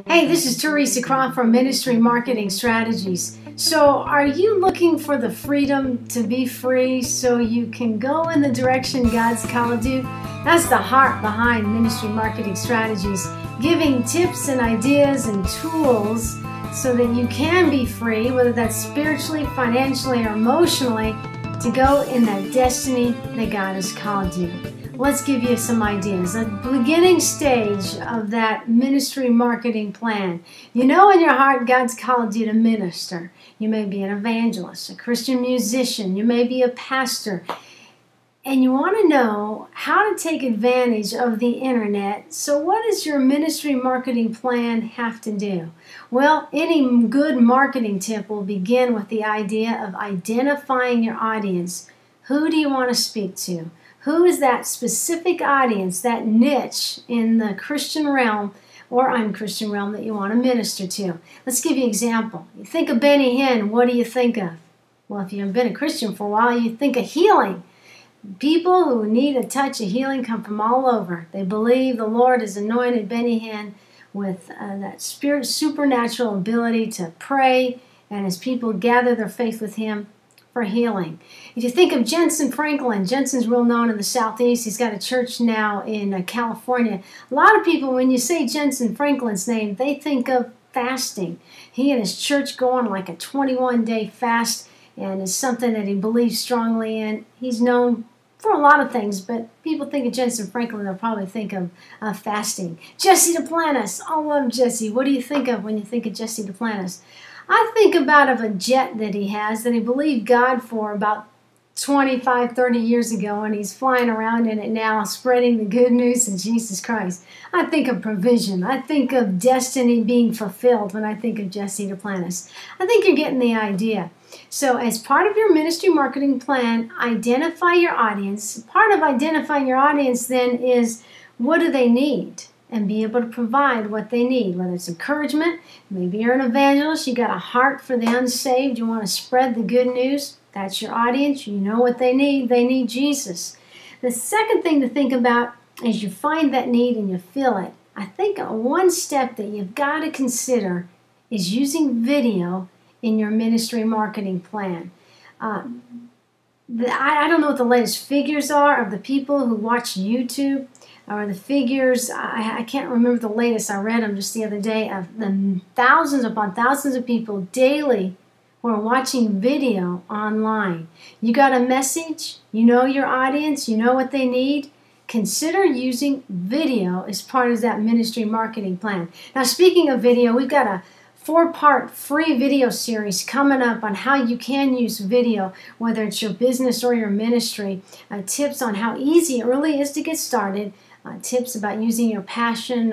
Hey, this is Teresa Croft from Ministry Marketing Strategies. So are you looking for the freedom to be free so you can go in the direction God's called you? That's the heart behind Ministry Marketing Strategies, giving tips and ideas and tools so that you can be free, whether that's spiritually, financially, or emotionally, to go in that destiny that God has called you. Let's give you some ideas. The beginning stage of that ministry marketing plan. You know in your heart God's called you to minister. You may be an evangelist, a Christian musician, you may be a pastor, and you want to know how to take advantage of the internet. So what does your ministry marketing plan have to do? Well, any good marketing tip will begin with the idea of identifying your audience. Who do you want to speak to? Who is that specific audience, that niche in the Christian realm or unchristian realm that you want to minister to? Let's give you an example. You think of Benny Hinn, what do you think of? Well, if you've been a Christian for a while, you think of healing. People who need a touch of healing come from all over. They believe the Lord has anointed Benny Hinn with that supernatural ability to pray, and as people gather their faith with him, for healing. If you think of Jensen Franklin, Jensen's real known in the Southeast. He's got a church now in California. A lot of people, when you say Jensen Franklin's name, they think of fasting. He and his church go on like a 21-day fast, and it's something that he believes strongly in. He's known for a lot of things, but people think of Jensen Franklin, they'll probably think of fasting. Jesse Duplantis. I love Jesse. What do you think of when you think of Jesse Duplantis? I think about a jet that he has that he believed God for about 25, 30 years ago, and he's flying around in it now, spreading the good news of Jesus Christ. I think of provision. I think of destiny being fulfilled when I think of Jesse Duplantis. I think you're getting the idea. So as part of your ministry marketing plan, identify your audience. Part of identifying your audience then is, what do they need? And be able to provide what they need, whether it's encouragement. Maybe you're an evangelist, you got a heart for the unsaved, you want to spread the good news. That's your audience, you know what they need Jesus. The second thing to think about is you find that need and you feel it. I think one step that you've got to consider is using video in your ministry marketing plan. I don't know what the latest figures are of the people who watch YouTube, or the figures, I can't remember the latest, I read them just the other day, of the thousands upon thousands of people daily who are watching video online. You got a message, you know your audience, you know what they need. Consider using video as part of that ministry marketing plan. Now, speaking of video, we've got a 4-part free video series coming up on how you can use video, whether it's your business or your ministry. Tips on how easy it really is to get started. Tips about using your passion,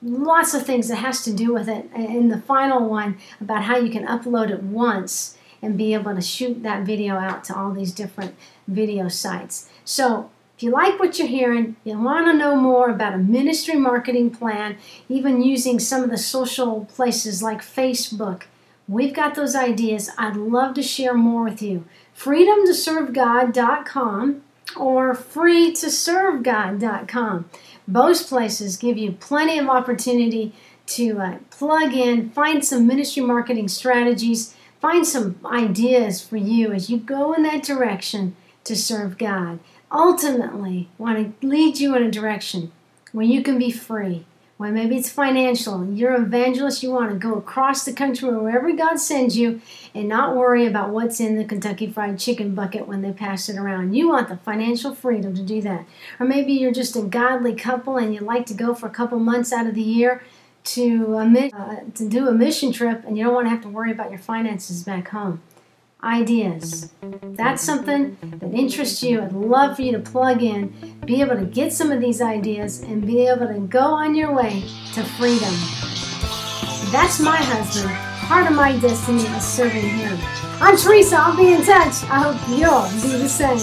lots of things that has to do with it. And the final one about how you can upload it once and be able to shoot that video out to all these different video sites. So if you like what you're hearing, you want to know more about a ministry marketing plan, even using some of the social places like Facebook, we've got those ideas. I'd love to share more with you. freedomtoservegod.com or freetoservegod.com. Both places give you plenty of opportunity to plug in, find some ministry marketing strategies, find some ideas for you as you go in that direction to serve God. Ultimately, want to lead you in a direction where you can be free. Well, maybe it's financial. You're an evangelist. You want to go across the country wherever God sends you and not worry about what's in the Kentucky Fried Chicken bucket when they pass it around. You want the financial freedom to do that. Or maybe you're just a godly couple and you like to go for a couple months out of the year to do a mission trip, and you don't want to have to worry about your finances back home. Ideas. If that's something that interests you, I'd love for you to plug in, be able to get some of these ideas, and be able to go on your way to freedom. That's my husband. Part of my destiny is serving him. I'm Teresa. I'll be in touch. I hope you'll do the same.